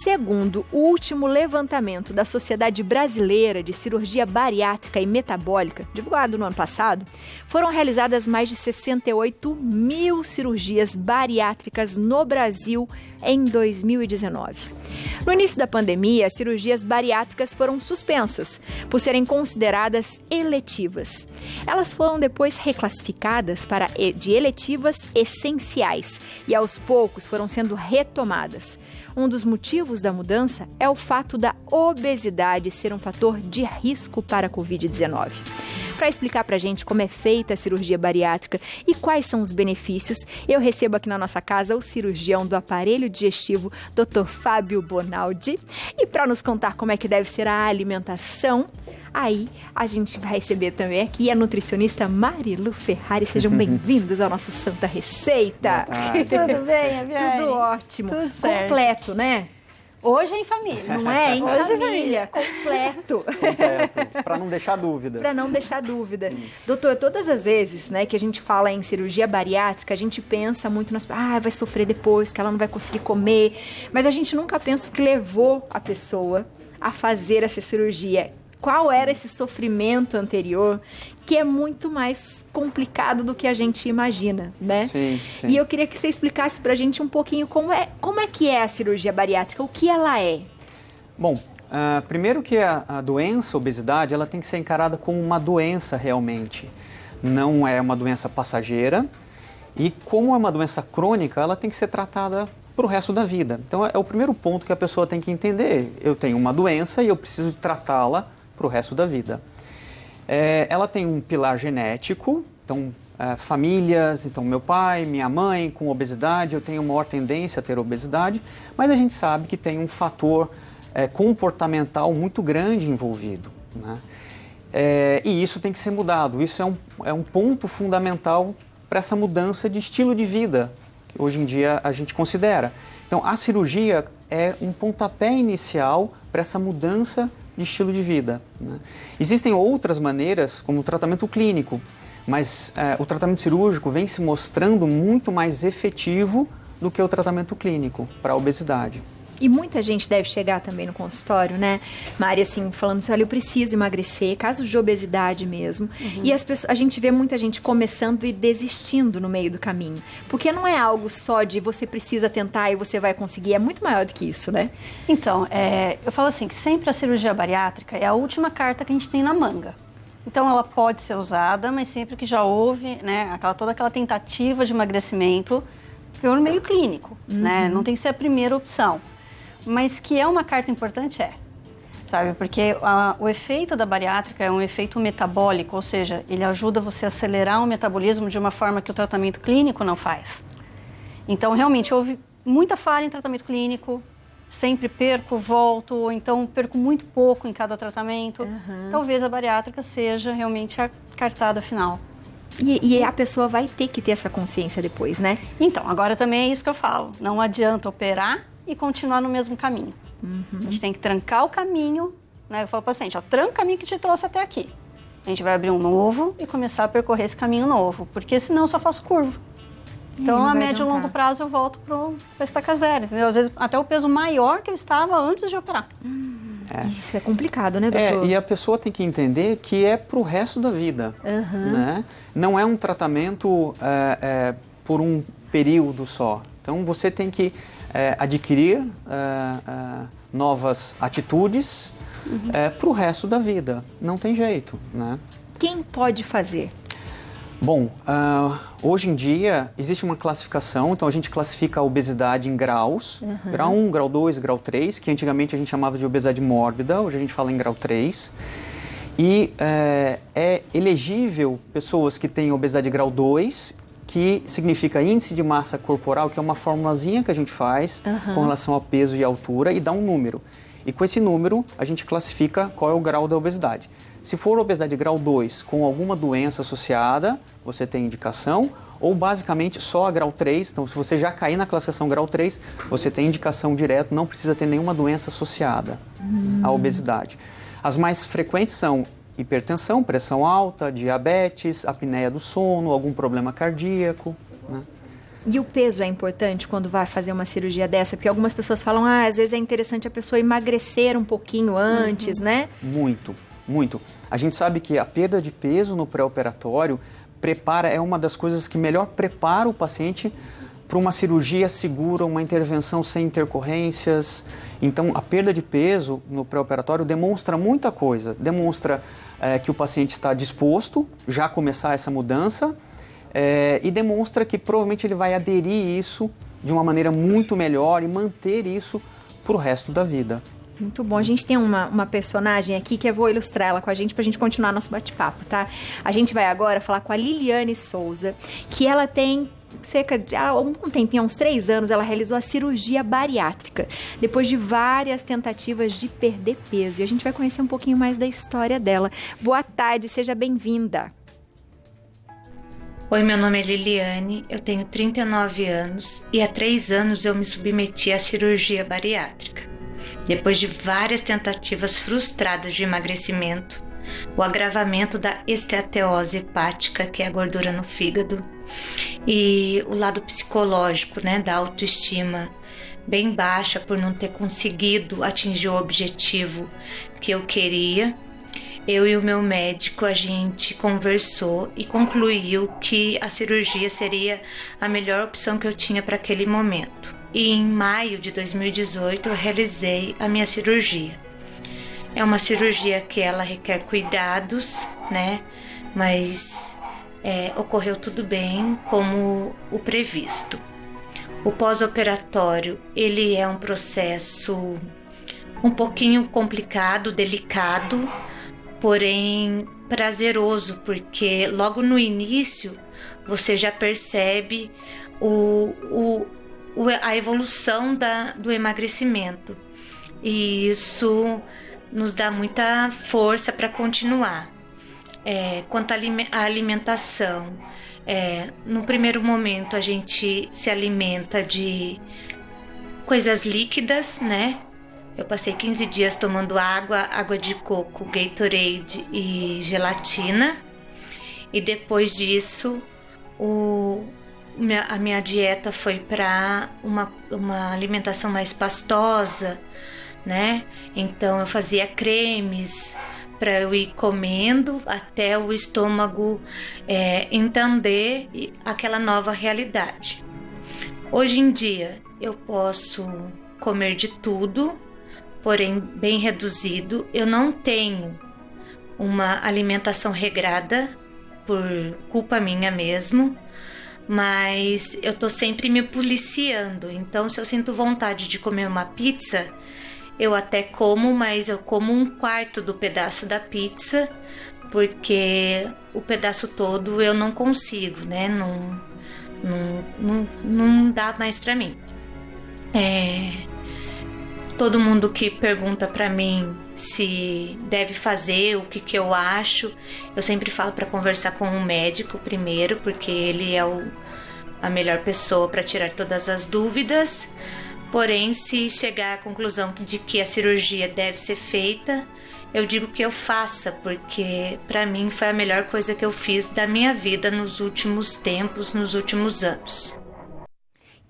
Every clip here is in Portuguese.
Segundo o último levantamento da Sociedade Brasileira de Cirurgia Bariátrica e Metabólica, divulgado no ano passado, foram realizadas mais de 68 mil cirurgias bariátricas no Brasil em 2019. No início da pandemia, as cirurgias bariátricas foram suspensas por serem consideradas eletivas. Elas foram depois reclassificadas de eletivas essenciais e aos poucos foram sendo retomadas. Um dos motivos da mudança é o fato da obesidade ser um fator de risco para a Covid-19. Para explicar para a gente como é feita a cirurgia bariátrica e quais são os benefícios, eu recebo aqui na nossa casa o cirurgião do aparelho digestivo, Dr. Fábio Bonaldi. E para nos contar como é que deve ser a alimentação, aí a gente vai receber também aqui a nutricionista Marilu Ferrari. Sejam bem-vindos ao nosso Santa Receita. Tudo bem, Aviane? Tudo ótimo. Tudo certo. Completo, né? Hoje é em família. Não é? Em Hoje família. Completo. Completo, para não deixar dúvidas. Para não deixar dúvida. Doutor, todas as vezes, né, que a gente fala em cirurgia bariátrica, a gente pensa muito nas... vai sofrer depois, que ela não vai conseguir comer. Mas a gente nunca pensa o que levou a pessoa a fazer essa cirurgia. Qual era esse sofrimento anterior, que é muito mais complicado do que a gente imagina, né? Sim. E eu queria que você explicasse pra gente um pouquinho como é que é a cirurgia bariátrica, o que ela é. Bom, primeiro que a doença, a obesidade, ela tem que ser encarada como uma doença realmente. Não é uma doença passageira e como é uma doença crônica, ela tem que ser tratada para o resto da vida. Então é o primeiro ponto que a pessoa tem que entender. Eu tenho uma doença e eu preciso tratá-la para o resto da vida. Ela tem um pilar genético, então famílias, então meu pai, minha mãe com obesidade, eu tenho maior tendência a ter obesidade, mas a gente sabe que tem um fator comportamental muito grande envolvido, né? E isso tem que ser mudado, isso é um ponto fundamental para essa mudança de estilo de vida que hoje em dia a gente considera. Então a cirurgia é um pontapé inicial para essa mudança de estilo de vida, né? Existem outras maneiras, como o tratamento clínico, mas o tratamento cirúrgico vem se mostrando muito mais efetivo do que o tratamento clínico para a obesidade. E muita gente deve chegar também no consultório, né, Mari, assim, falando assim, olha, eu preciso emagrecer, casos de obesidade mesmo. E a gente vê muita gente começando e desistindo no meio do caminho. Porque não é algo só de você precisa tentar e você vai conseguir, é muito maior do que isso, né? Então, eu falo assim, que sempre a cirurgia bariátrica é a última carta que a gente tem na manga. Então, ela pode ser usada, mas sempre que já houve, né, toda aquela tentativa de emagrecimento pelo meio clínico, né? Não tem que ser a primeira opção. Mas que é uma carta importante, sabe? Porque o efeito da bariátrica é um efeito metabólico, ou seja, ele ajuda você a acelerar o metabolismo de uma forma que o tratamento clínico não faz. Então, realmente, houve muita falha em tratamento clínico, sempre perco, volto, ou então perco muito pouco em cada tratamento. Talvez a bariátrica seja realmente a cartada final. E a pessoa vai ter que ter essa consciência depois, né? Então, agora também é isso que eu falo. Não adianta operar e continuar no mesmo caminho. A gente tem que trancar o caminho, né? Eu falo para o paciente, tranca o caminho que te trouxe até aqui. A gente vai abrir um novo e começar a percorrer esse caminho novo, porque senão eu só faço curva. Então, a médio e longo prazo, eu volto para estaca zero, entendeu? Às vezes, até o peso maior que eu estava antes de operar. Isso é complicado, né, doutor? E a pessoa tem que entender que é para o resto da vida, né? Não é um tratamento por um período só. Então, você tem que adquirir novas atitudes para o resto da vida. Não tem jeito, né? Quem pode fazer? Bom, hoje em dia existe uma classificação, então a gente classifica a obesidade em graus, grau 1, grau 2, grau 3, que antigamente a gente chamava de obesidade mórbida, hoje a gente fala em grau 3. E é elegível pessoas que têm obesidade grau 2, que significa índice de massa corporal, que é uma formulazinha que a gente faz com relação a peso e altura e dá um número. E com esse número a gente classifica qual é o grau da obesidade. Se for obesidade grau 2 com alguma doença associada, você tem indicação, ou basicamente só a grau 3, então se você já cair na classificação grau 3, você tem indicação direto, não precisa ter nenhuma doença associada à obesidade. As mais frequentes são hipertensão, pressão alta, diabetes, apneia do sono, algum problema cardíaco, né? E o peso é importante quando vai fazer uma cirurgia dessa? Porque algumas pessoas falam, às vezes é interessante a pessoa emagrecer um pouquinho antes, né? Muito, muito. A gente sabe que a perda de peso no pré-operatório é uma das coisas que melhor prepara o paciente para uma cirurgia segura, uma intervenção sem intercorrências. Então, a perda de peso no pré-operatório demonstra muita coisa. Demonstra que o paciente está disposto já a começar essa mudança e demonstra que provavelmente ele vai aderir isso de uma maneira muito melhor e manter isso para o resto da vida. Muito bom. A gente tem uma personagem aqui que eu vou ilustrar ela com a gente pra gente continuar nosso bate-papo, tá? A gente vai agora falar com a Liliane Souza, que ela tem cerca de um tempinho, há uns 3 anos, ela realizou a cirurgia bariátrica, depois de várias tentativas de perder peso. E a gente vai conhecer um pouquinho mais da história dela. Boa tarde, seja bem-vinda. Oi, meu nome é Liliane, eu tenho 39 anos e há 3 anos eu me submeti à cirurgia bariátrica. Depois de várias tentativas frustradas de emagrecimento, o agravamento da esteatose hepática, que é a gordura no fígado, e o lado psicológico, né, da autoestima bem baixa por não ter conseguido atingir o objetivo que eu queria, eu e o meu médico, a gente conversou e concluiu que a cirurgia seria a melhor opção que eu tinha para aquele momento. E em maio de 2018 eu realizei a minha cirurgia. É uma cirurgia que ela requer cuidados, né? Mas ocorreu tudo bem como o previsto. O pós-operatório, ele é um processo um pouquinho complicado, delicado, porém prazeroso, porque logo no início você já percebe a evolução do emagrecimento, e isso nos dá muita força para continuar. Quanto à alimentação, no primeiro momento a gente se alimenta de coisas líquidas, né? Eu passei 15 dias tomando água de coco, Gatorade e gelatina, e depois disso a minha dieta foi para uma alimentação mais pastosa, né? Então eu fazia cremes para eu ir comendo até o estômago entender aquela nova realidade. Hoje em dia eu posso comer de tudo, porém bem reduzido. Eu não tenho uma alimentação regrada por culpa minha mesmo, mas eu tô sempre me policiando. Então, se eu sinto vontade de comer uma pizza, eu até como, mas eu como 1/4 do pedaço da pizza, porque o pedaço todo eu não consigo, né? Não dá mais pra mim. Todo mundo que pergunta pra mim se deve fazer, o que eu acho, eu sempre falo para conversar com um médico primeiro, porque ele é a melhor pessoa para tirar todas as dúvidas. Porém, se chegar à conclusão de que a cirurgia deve ser feita, eu digo que eu faça, porque para mim foi a melhor coisa que eu fiz da minha vida nos últimos tempos, nos últimos anos.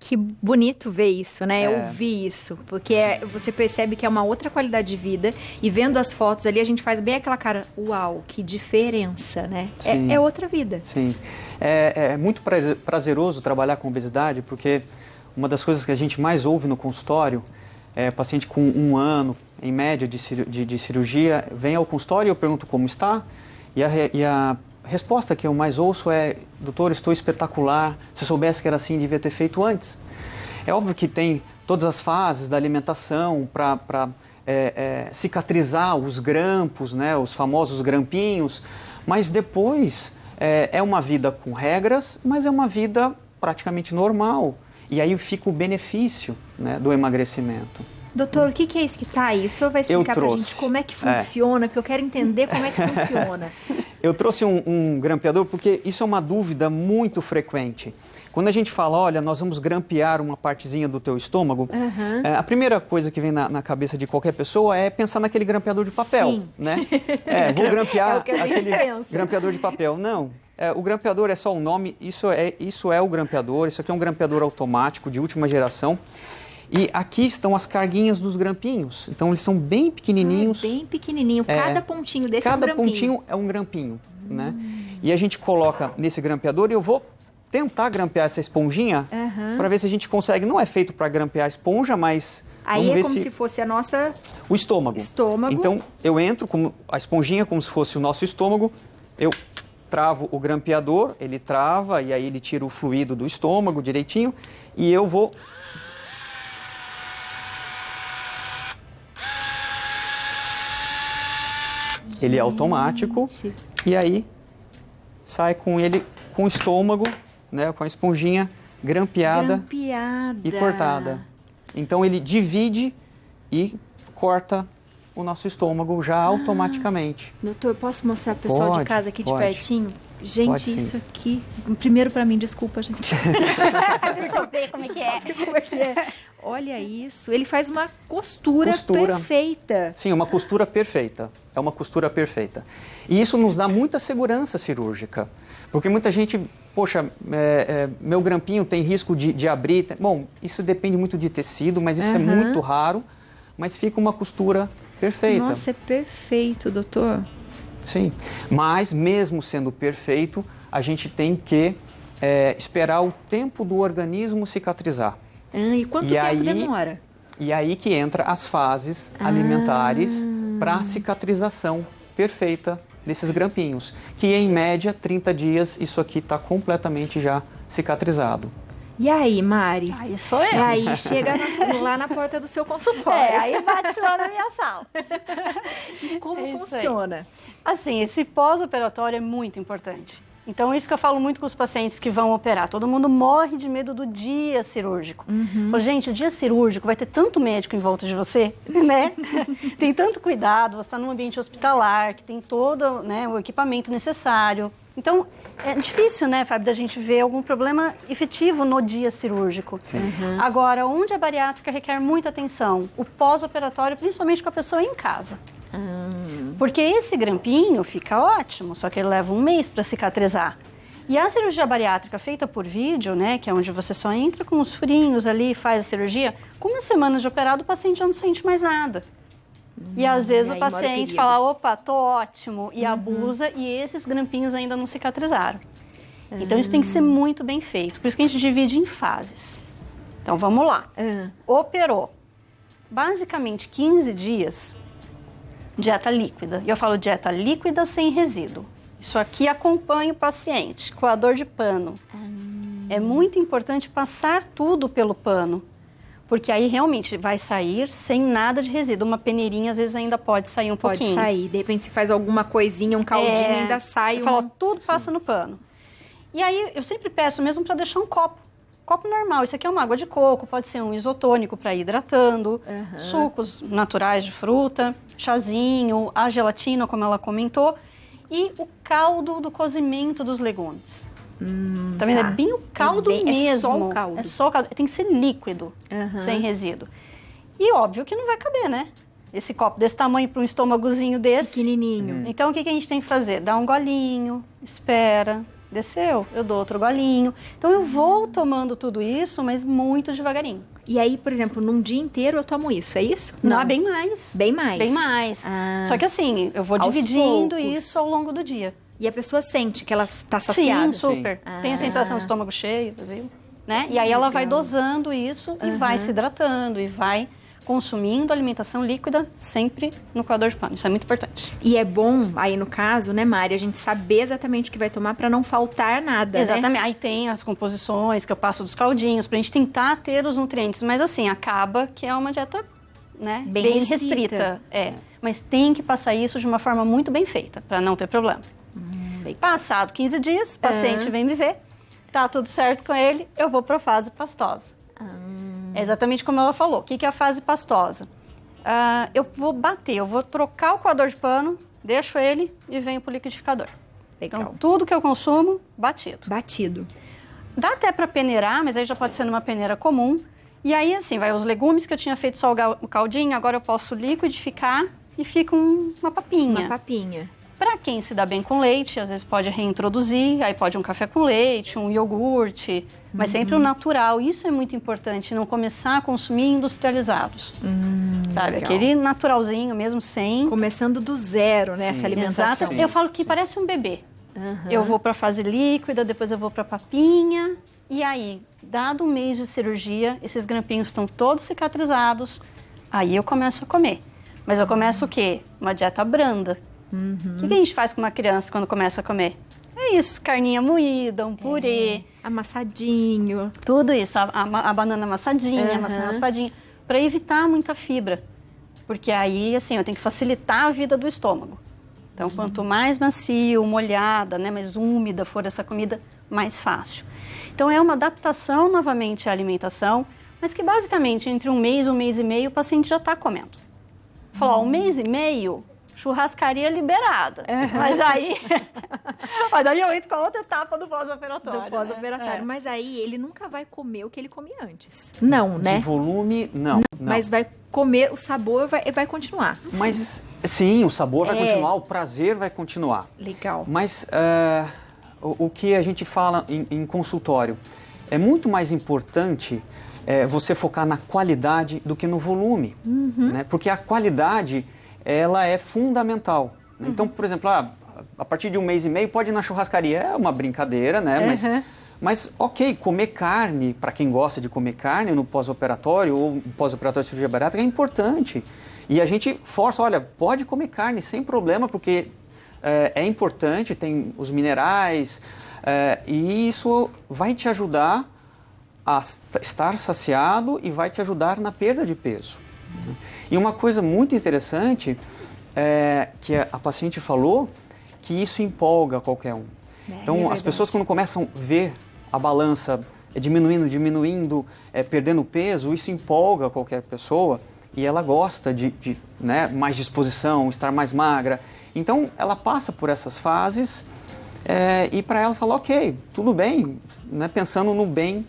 Que bonito ver isso, né? Ouvir isso, porque você percebe que é uma outra qualidade de vida, e vendo as fotos ali a gente faz bem aquela cara, uau, que diferença, né? É outra vida. Sim, é muito prazeroso trabalhar com obesidade, porque uma das coisas que a gente mais ouve no consultório é paciente com 1 ano, em média, de cirurgia, vem ao consultório e eu pergunto como está, e a resposta que eu mais ouço é: doutor, estou espetacular, se eu soubesse que era assim, devia ter feito antes. É óbvio que tem todas as fases da alimentação para cicatrizar os grampos, né, os famosos grampinhos, mas depois é uma vida com regras, mas é uma vida praticamente normal. E aí fica o benefício, né, do emagrecimento. Doutor, o que é isso que está aí? O senhor vai explicar para a gente como é que funciona, porque eu quero entender como é que funciona. Eu trouxe um grampeador porque isso é uma dúvida muito frequente. Quando a gente fala, olha, nós vamos grampear uma partezinha do teu estômago, a primeira coisa que vem na cabeça de qualquer pessoa é pensar naquele grampeador de papel. Sim. Né? Vou grampear o que a gente aquele pensa. grampeador de papel. Não, O grampeador é só um nome, isso é o grampeador, isso aqui é um grampeador automático de última geração. E aqui estão as carguinhas dos grampinhos. Então, eles são bem pequenininhos. Bem pequenininho. Cada pontinho desse é um grampinho. Cada pontinho é um grampinho, né? E a gente coloca nesse grampeador e eu vou tentar grampear essa esponjinha para ver se a gente consegue. Não é feito para grampear a esponja, mas... Aí é como se fosse a nossa... O estômago. Então, eu entro com a esponjinha como se fosse o nosso estômago. Eu travo o grampeador, ele trava e aí ele tira o fluido do estômago direitinho. E eu vou... Ele é automático e aí sai com ele, com o estômago, né, com a esponjinha grampeada e cortada. Então ele divide e corta o nosso estômago já automaticamente. Doutor, posso mostrar pro pessoal de casa aqui de pertinho? Gente, Pode, isso aqui... Primeiro para mim, desculpa, gente. Deixa eu ver como é que é. Olha isso. Ele faz uma costura perfeita. Sim, uma costura perfeita. É uma costura perfeita. E isso nos dá muita segurança cirúrgica. Porque muita gente... Poxa, meu grampinho tem risco de abrir. Bom, isso depende muito de tecido, mas isso é muito raro. Mas fica uma costura perfeita. Nossa, é perfeito, doutor. Sim, mas mesmo sendo perfeito, a gente tem que esperar o tempo do organismo cicatrizar. E quanto tempo demora? E aí que entra as fases alimentares para a cicatrização perfeita desses grampinhos, que em média 30 dias isso aqui está completamente já cicatrizado. E aí, Mari? Aí sou eu. E aí, chega lá na porta do seu consultório. Aí bate lá na minha sala. E como funciona? Assim, esse pós-operatório é muito importante. Então, isso que eu falo muito com os pacientes que vão operar. Todo mundo morre de medo do dia cirúrgico. Gente, o dia cirúrgico vai ter tanto médico em volta de você, né? Tem tanto cuidado, você está num ambiente hospitalar, que tem todo, né, o equipamento necessário. Então, é difícil, né, Fábio, da gente ver algum problema efetivo no dia cirúrgico. Agora, onde a bariátrica requer muita atenção? O pós-operatório, principalmente com a pessoa em casa. Porque esse grampinho fica ótimo, só que ele leva um mês para cicatrizar. E a cirurgia bariátrica feita por vídeo, né, que é onde você só entra com os furinhos ali e faz a cirurgia, com uma semana de operado o paciente já não sente mais nada. E às vezes o paciente fala, opa, tô ótimo, e abusa, e esses grampinhos ainda não cicatrizaram. Então isso tem que ser muito bem feito, por isso que a gente divide em fases. Então vamos lá. Operou. Basicamente 15 dias, dieta líquida. E eu falo dieta líquida sem resíduo. Isso aqui acompanha o paciente, coador de pano. É muito importante passar tudo pelo pano. Porque aí realmente vai sair sem nada de resíduo. Uma peneirinha às vezes ainda pode sair um pouquinho. Pode sair. De repente se faz alguma coisinha, um caldinho, ainda sai. Eu falo, tudo passa no pano. E aí eu sempre peço mesmo para deixar um copo. Copo normal. Isso aqui é uma água de coco, pode ser um isotônico para ir hidratando. Sucos naturais de fruta, chazinho, a gelatina, como ela comentou. E o caldo do cozimento dos legumes. Tá vendo? É bem o caldo mesmo. É só o caldo. É só o caldo. Tem que ser líquido, sem resíduo. E óbvio que não vai caber, né? Esse copo desse tamanho para um estômagozinho desse. Pequenininho. Então, o que a gente tem que fazer? Dá um golinho, espera, desceu, eu dou outro golinho. Então, eu vou tomando tudo isso, mas muito devagarinho. E aí, por exemplo, num dia inteiro eu tomo isso, é isso? Não, bem mais. Bem mais? Bem mais. Só que assim, eu vou dividindo isso ao longo do dia. E a pessoa sente que ela está saciada? Sim, super. Tem a sensação de estômago cheio, vazio, né? E aí ela vai dosando isso e vai se hidratando e vai consumindo alimentação líquida sempre no coador de pano. Isso é muito importante. E é bom, aí no caso, né, Mari, a gente saber exatamente o que vai tomar para não faltar nada, Exatamente. Né? Aí tem as composições que eu passo dos caldinhos pra gente tentar ter os nutrientes. Mas assim, acaba que é uma dieta, né, bem restrita. Mas tem que passar isso de uma forma muito bem feita, para não ter problema. Passado 15 dias, o paciente vem me ver, tá tudo certo com ele, eu vou para a fase pastosa. É exatamente como ela falou. O que é a fase pastosa? Eu vou bater, eu vou trocar o coador de pano, deixo ele e venho para o liquidificador. Legal. Então, tudo que eu consumo, batido. Batido. Dá até para peneirar, mas aí já pode ser numa peneira comum. E aí, assim, vai os legumes que eu tinha feito só o caldinho, agora eu posso liquidificar e fica uma papinha. Uma papinha. Para quem se dá bem com leite, às vezes pode reintroduzir, aí pode um café com leite, um iogurte, mas sempre o natural. Isso é muito importante, não começar a consumir industrializados, sabe? Legal. Aquele naturalzinho mesmo, sem... Começando do zero, né, essa alimentação. Exato. Eu falo que parece um bebê. Eu vou para a fase líquida, depois eu vou para a papinha, e aí, dado um mês de cirurgia, esses grampinhos estão todos cicatrizados, aí eu começo a comer. Mas eu começo o quê? Uma dieta branda. O que a gente faz com uma criança quando começa a comer? É isso, carninha moída, um purê. Amassadinho. Tudo isso, a banana amassadinha, a maçã raspadinha, para evitar muita fibra. Porque aí, assim, eu tenho que facilitar a vida do estômago. Então, quanto mais macio, molhada, né, mais úmida for essa comida, mais fácil. Então, é uma adaptação novamente à alimentação, mas que basicamente entre um mês e meio, o paciente já está comendo. Falou, um mês e meio, churrascaria liberada. Mas aí, daí eu entro com a outra etapa do pós-operatório. Do pós-operatório. Mas aí ele nunca vai comer o que ele comia antes. Não, né? De volume, não. Mas vai comer, o sabor vai continuar. Mas, sim, o sabor vai continuar, o prazer vai continuar. Legal. Mas o que a gente fala em consultório, é muito mais importante você focar na qualidade do que no volume. Né? Porque a qualidade, ela é fundamental. Então, por exemplo, a partir de um mês e meio pode ir na churrascaria. É uma brincadeira, né? Mas, ok, comer carne, para quem gosta de comer carne no pós-operatório ou no pós-operatório de cirurgia bariátrica, é importante. E a gente força, olha, pode comer carne sem problema, porque é importante, tem os minerais, e isso vai te ajudar a estar saciado e vai te ajudar na perda de peso. E uma coisa muito interessante que a paciente falou, que isso empolga qualquer um. Então, as pessoas quando começam a ver a balança diminuindo, perdendo peso, isso empolga qualquer pessoa e ela gosta de né, mais disposição, estar mais magra. Então, ela passa por essas fases e para ela fala, ok, tudo bem, né, pensando no bem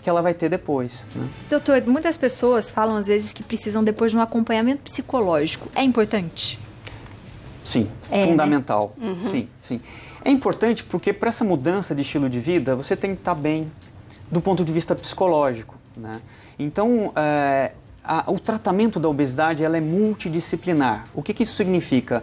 que ela vai ter depois. Né? Doutor, muitas pessoas falam às vezes que precisam depois de um acompanhamento psicológico. É importante? Sim, fundamental. Né? Sim, sim. É importante porque para essa mudança de estilo de vida, você tem que estar bem do ponto de vista psicológico. Né? Então, o tratamento da obesidade ela é multidisciplinar. O que isso significa?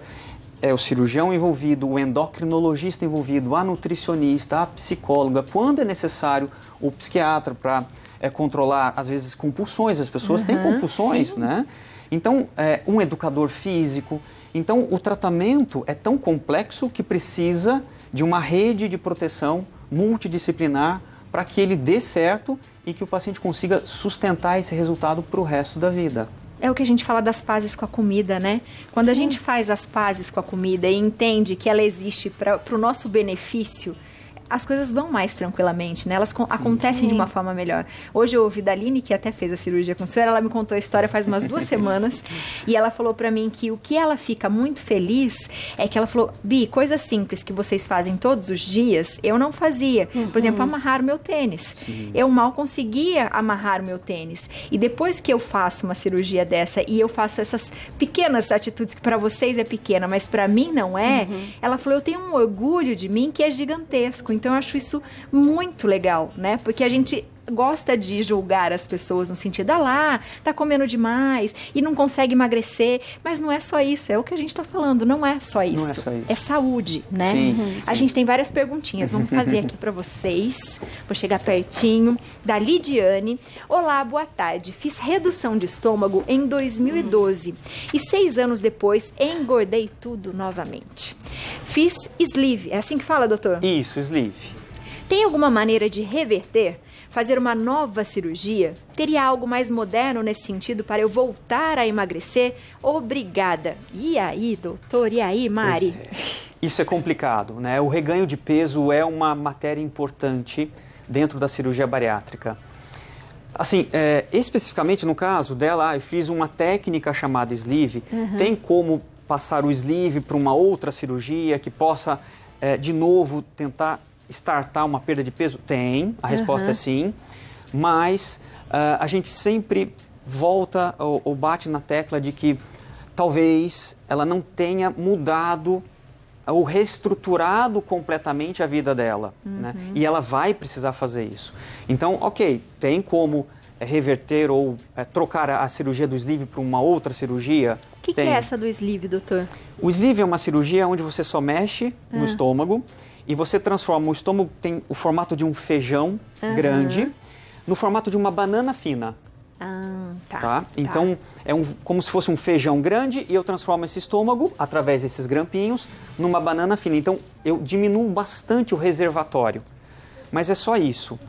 É o cirurgião envolvido, o endocrinologista envolvido, a nutricionista, a psicóloga, quando é necessário, o psiquiatra para controlar, às vezes, compulsões. As pessoas têm compulsões, né? Então, um educador físico. Então, o tratamento é tão complexo que precisa de uma rede de proteção multidisciplinar para que ele dê certo e que o paciente consiga sustentar esse resultado para o resto da vida. É o que a gente fala das pazes com a comida, né? Quando a gente faz as pazes com a comida e entende que ela existe para o nosso benefício, as coisas vão mais tranquilamente, né? Elas acontecem de uma forma melhor. Hoje eu ouvi da Aline, que até fez a cirurgia com o senhor, ela me contou a história faz umas 2 semanas, e ela falou pra mim que o que ela fica muito feliz é que ela falou, Bi, coisas simples que vocês fazem todos os dias, eu não fazia. Por exemplo, amarrar o meu tênis. Eu mal conseguia amarrar o meu tênis. E depois que eu faço uma cirurgia dessa e eu faço essas pequenas atitudes que pra vocês é pequena, mas pra mim não é, ela falou, eu tenho um orgulho de mim que é gigantesco. Então, eu acho isso muito legal, né? Porque a gente gosta de julgar as pessoas no sentido, tá comendo demais e não consegue emagrecer, mas não é só isso, é o que a gente tá falando, não é só isso. Não é só isso. É saúde, né? Sim. A gente tem várias perguntinhas, vamos fazer aqui para vocês. Vou chegar pertinho. Da Lidiane. Olá, boa tarde. Fiz redução de estômago em 2012 e 6 anos depois engordei tudo novamente. Fiz sleeve, é assim que fala, doutor? Isso, sleeve. Tem alguma maneira de reverter? Fazer uma nova cirurgia? Teria algo mais moderno nesse sentido para eu voltar a emagrecer? Obrigada. E aí, doutor? E aí, Mari? Isso é complicado, né? O reganho de peso é uma matéria importante dentro da cirurgia bariátrica. Assim, especificamente no caso dela, eu fiz uma técnica chamada sleeve. Tem como passar o sleeve para uma outra cirurgia que possa, de novo, tentar startar uma perda de peso? Tem, a resposta é sim, mas a gente sempre volta ou bate na tecla de que talvez ela não tenha mudado ou reestruturado completamente a vida dela, né? E ela vai precisar fazer isso. Então, ok, tem como reverter ou trocar a cirurgia do sleeve para uma outra cirurgia? O que é essa do sleeve, doutor? O sleeve é uma cirurgia onde você só mexe no estômago e você transforma o estômago, tem o formato de um feijão grande, no formato de uma banana fina. Tá? Então, como se fosse um feijão grande e eu transformo esse estômago, através desses grampinhos, numa banana fina. Então, eu diminuo bastante o reservatório. Mas é só isso.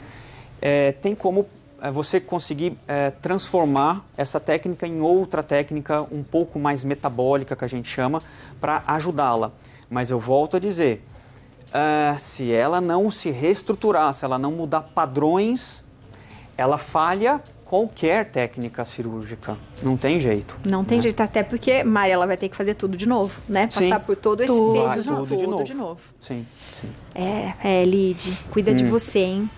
Tem como você conseguir transformar essa técnica em outra técnica um pouco mais metabólica, que a gente chama, para ajudá-la. Mas eu volto a dizer, se ela não se reestruturar, se ela não mudar padrões, ela falha qualquer técnica cirúrgica. Não tem jeito. Não tem jeito, até porque Mari, ela vai ter que fazer tudo de novo, né? Passar por todo esse período tudo de novo. Sim. Lid, cuida de você, hein?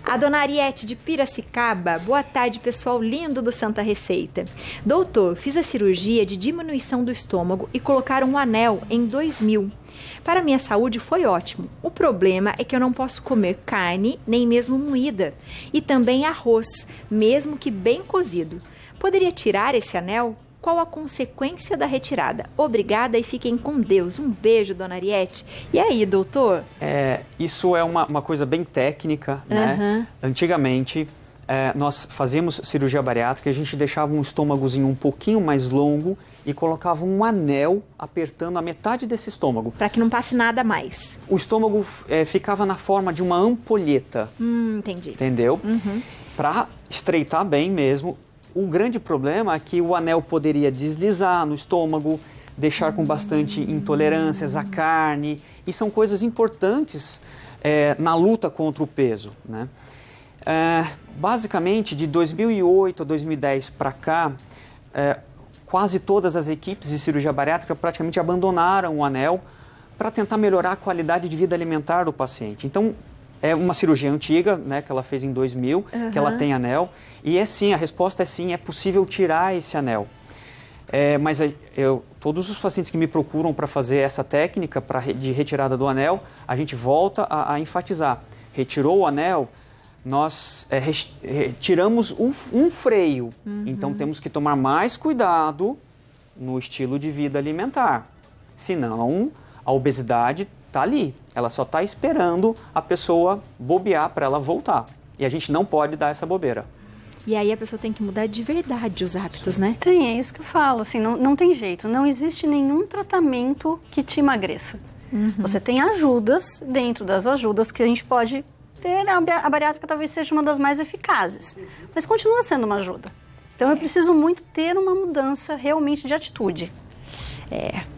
A dona Ariete de Piracicaba, boa tarde, pessoal lindo do Santa Receita. Doutor, fiz a cirurgia de diminuição do estômago e colocaram um anel em 2000. Para minha saúde foi ótimo. O problema é que eu não posso comer carne, nem mesmo moída. E também arroz, mesmo que bem cozido. Poderia tirar esse anel? Qual a consequência da retirada? Obrigada e fiquem com Deus. Um beijo, dona Ariete. E aí, doutor? Isso é uma coisa bem técnica, né? Antigamente, nós fazíamos cirurgia bariátrica e a gente deixava um estômagozinho um pouquinho mais longo e colocava um anel apertando a metade desse estômago. Para que não passe nada mais. O estômago ficava na forma de uma ampolheta. Entendi. Entendeu? Para estreitar bem mesmo. O grande problema é que o anel poderia deslizar no estômago, deixar com bastante intolerâncias à carne, e são coisas importantes na luta contra o peso, né? Basicamente, de 2008 a 2010 para cá, quase todas as equipes de cirurgia bariátrica praticamente abandonaram o anel para tentar melhorar a qualidade de vida alimentar do paciente. Então, é uma cirurgia antiga, né, que ela fez em 2000, que ela tem anel. E sim, a resposta é sim, é possível tirar esse anel. Mas todos os pacientes que me procuram para fazer essa técnica de retirada do anel, a gente volta a enfatizar. Retirou o anel, nós retiramos um freio. Então, temos que tomar mais cuidado no estilo de vida alimentar. Senão, a obesidade está ali. Ela só está esperando a pessoa bobear para ela voltar. E a gente não pode dar essa bobeira. E aí a pessoa tem que mudar de verdade os hábitos, né? É isso que eu falo. Assim, não tem jeito. Não existe nenhum tratamento que te emagreça. Você tem ajudas, dentro das ajudas que a gente pode ter. A bariátrica talvez seja uma das mais eficazes. Mas continua sendo uma ajuda. Então eu preciso muito ter uma mudança realmente de atitude.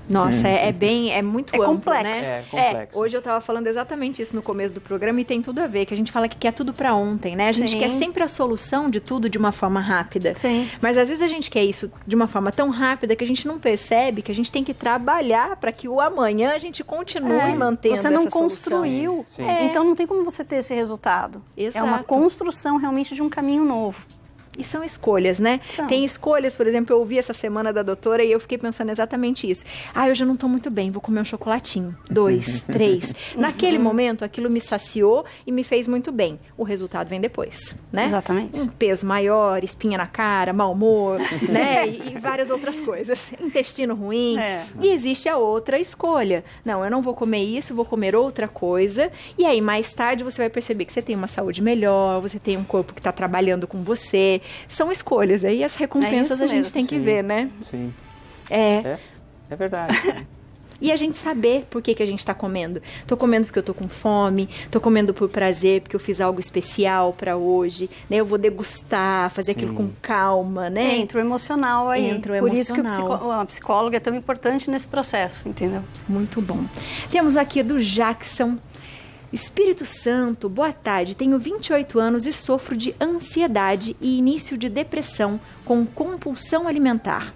Nossa, é muito amplo, complexo. né? É complexo. Hoje eu estava falando exatamente isso no começo do programa e tem tudo a ver, que a gente fala que quer tudo para ontem, né? A gente quer sempre a solução de tudo de uma forma rápida. Sim. Mas às vezes a gente quer isso de uma forma tão rápida que a gente não percebe que a gente tem que trabalhar para que o amanhã a gente continue mantendo essa solução. Você não construiu, então não tem como você ter esse resultado. Exato. É uma construção realmente de um caminho novo. E são escolhas, né? Tem escolhas, por exemplo, eu ouvi essa semana da doutora e eu fiquei pensando exatamente isso. Hoje eu não tô muito bem, vou comer um chocolatinho. 2, 3. Naquele momento, aquilo me saciou e me fez muito bem. O resultado vem depois, né? Exatamente. Um peso maior, espinha na cara, mau humor, né? E várias outras coisas. Intestino ruim. E existe a outra escolha. Não, eu não vou comer isso, vou comer outra coisa. E aí, mais tarde, você vai perceber que você tem uma saúde melhor, você tem um corpo que tá trabalhando com você. São escolhas, aí as recompensas a gente tem que ver, né? Sim. É verdade. E a gente saber por que a gente está comendo. Tô comendo porque eu tô com fome, tô comendo por prazer, porque eu fiz algo especial para hoje, né? Eu vou degustar, fazer aquilo com calma, né? Entra o emocional aí. Entra o emocional. Por isso que a psicóloga é tão importante nesse processo, entendeu? Muito bom. Temos aqui do Jackson. Espírito Santo, boa tarde. Tenho 28 anos e sofro de ansiedade e início de depressão com compulsão alimentar.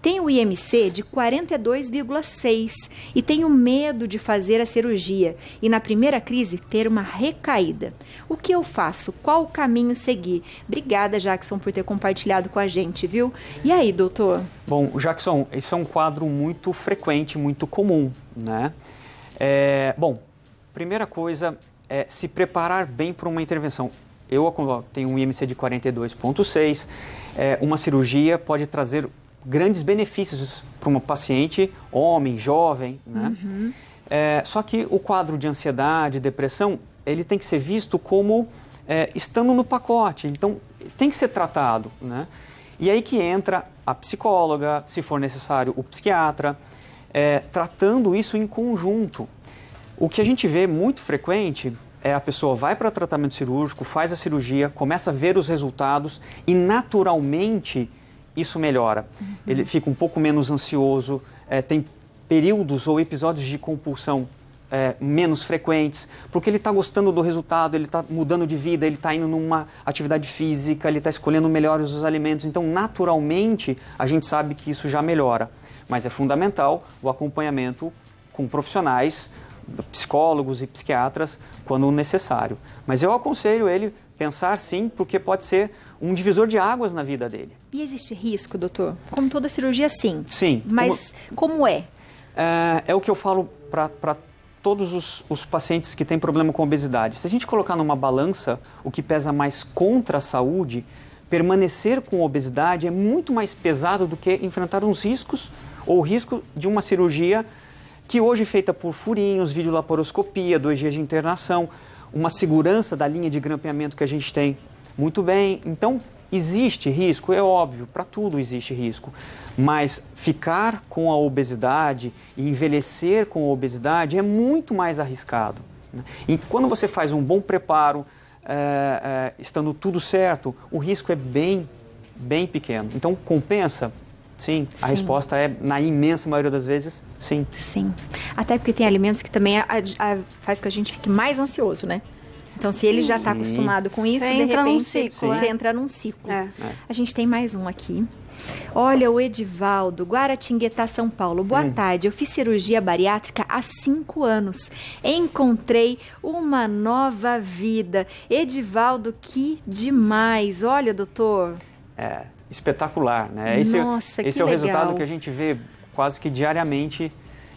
Tenho IMC de 42,6 e tenho medo de fazer a cirurgia e na primeira crise ter uma recaída. O que eu faço? Qual o caminho seguir? Obrigada, Jackson, por ter compartilhado com a gente, viu? E aí, doutor? Bom, Jackson, isso é um quadro muito frequente, muito comum, né? Bom, primeira coisa é se preparar bem para uma intervenção. Eu tenho um IMC de 42,6. Uma cirurgia pode trazer grandes benefícios para uma paciente, homem, jovem, né? Só que o quadro de ansiedade, depressão, ele tem que ser visto como estando no pacote. Então, tem que ser tratado, né? E aí que entra a psicóloga, se for necessário, o psiquiatra, tratando isso em conjunto. O que a gente vê muito frequente a pessoa vai para tratamento cirúrgico, faz a cirurgia, começa a ver os resultados e naturalmente isso melhora. Ele fica um pouco menos ansioso, tem períodos ou episódios de compulsão menos frequentes, porque ele está gostando do resultado, ele está mudando de vida, ele está indo numa atividade física, ele está escolhendo melhores os alimentos. Então, naturalmente, a gente sabe que isso já melhora. Mas é fundamental o acompanhamento com profissionais, psicólogos e psiquiatras, quando necessário. Mas eu aconselho ele pensar sim, porque pode ser um divisor de águas na vida dele. E existe risco, doutor? Como toda cirurgia, sim. Sim. Mas como é? É o que eu falo para todos os pacientes que têm problema com obesidade. Se a gente colocar numa balança o que pesa mais contra a saúde, permanecer com obesidade é muito mais pesado do que enfrentar uns riscos ou o risco de uma cirurgia que hoje é feita por furinhos, videolaparoscopia, 2 dias de internação, uma segurança da linha de grampeamento que a gente tem muito bem. Então, existe risco, é óbvio, para tudo existe risco. Mas ficar com a obesidade e envelhecer com a obesidade é muito mais arriscado, né? E quando você faz um bom preparo, estando tudo certo, o risco é bem pequeno. Então, compensa? Sim. A resposta é, na imensa maioria das vezes, sim. Sim. Até porque tem alimentos que também faz que a gente fique mais ansioso, né? Então, se ele já está acostumado com isso, de repente, você entra num ciclo. A gente tem mais um aqui. Olha, o Edivaldo, Guaratinguetá, São Paulo. Boa tarde, eu fiz cirurgia bariátrica há 5 anos. Encontrei uma nova vida. Edivaldo, que demais. Olha, doutor. Espetacular, né? Nossa, esse é o resultado que a gente vê quase que diariamente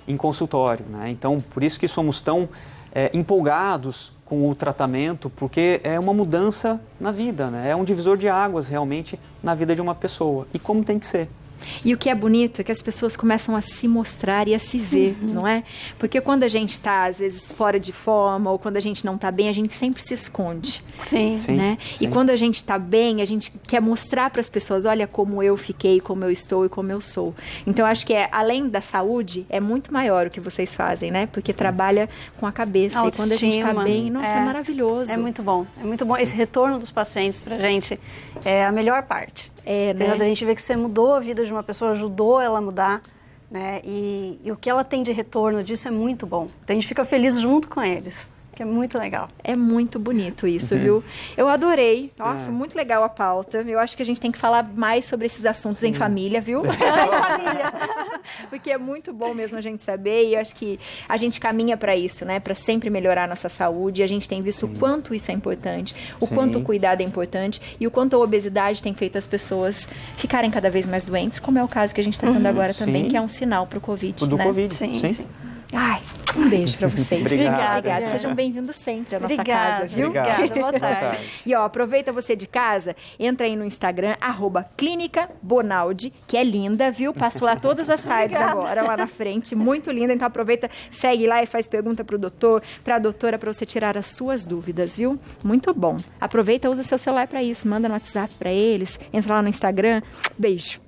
em consultório, né? Então, por isso que somos tão empolgados com o tratamento, porque é uma mudança na vida, né? É um divisor de águas realmente na vida de uma pessoa, e como tem que ser. E o que é bonito é que as pessoas começam a se mostrar e a se ver, não é? Porque quando a gente está, às vezes, fora de forma, ou quando a gente não está bem, a gente sempre se esconde. Sim. Né? Sim. E quando a gente está bem, a gente quer mostrar para as pessoas, olha como eu fiquei, como eu estou e como eu sou. Então, acho que além da saúde, é muito maior o que vocês fazem, né? Porque trabalha com a cabeça. Autoestima, e quando a gente está bem, nossa, é maravilhoso. É muito bom. É muito bom. Esse retorno dos pacientes pra gente é a melhor parte. Né? A gente vê que você mudou a vida de uma pessoa, ajudou ela a mudar, né? E o que ela tem de retorno disso é muito bom. Então, a gente fica feliz junto com eles, que é muito legal. É muito bonito isso, viu? Eu adorei. Nossa, muito legal a pauta. Eu acho que a gente tem que falar mais sobre esses assuntos em família, viu? Em família. Porque é muito bom mesmo a gente saber, e eu acho que a gente caminha para isso, né? Para sempre melhorar a nossa saúde. A gente tem visto o quanto isso é importante, o quanto o cuidado é importante e o quanto a obesidade tem feito as pessoas ficarem cada vez mais doentes, como é o caso que a gente está tendo agora também, que é um sinal para o Covid, Do né? Covid, Sim. Ai, um beijo pra vocês. Obrigada. Sejam bem-vindos sempre à nossa casa, viu? Obrigada, boa tarde. E ó, aproveita você de casa, entra aí no Instagram, @Clínica Bonaldi, que é linda, viu? Passo lá todas as tardes agora, lá na frente, muito linda. Então aproveita, segue lá e faz pergunta pro doutor, pra doutora, pra você tirar as suas dúvidas, viu? Muito bom. Aproveita, usa seu celular pra isso, manda no WhatsApp pra eles, entra lá no Instagram. Beijo.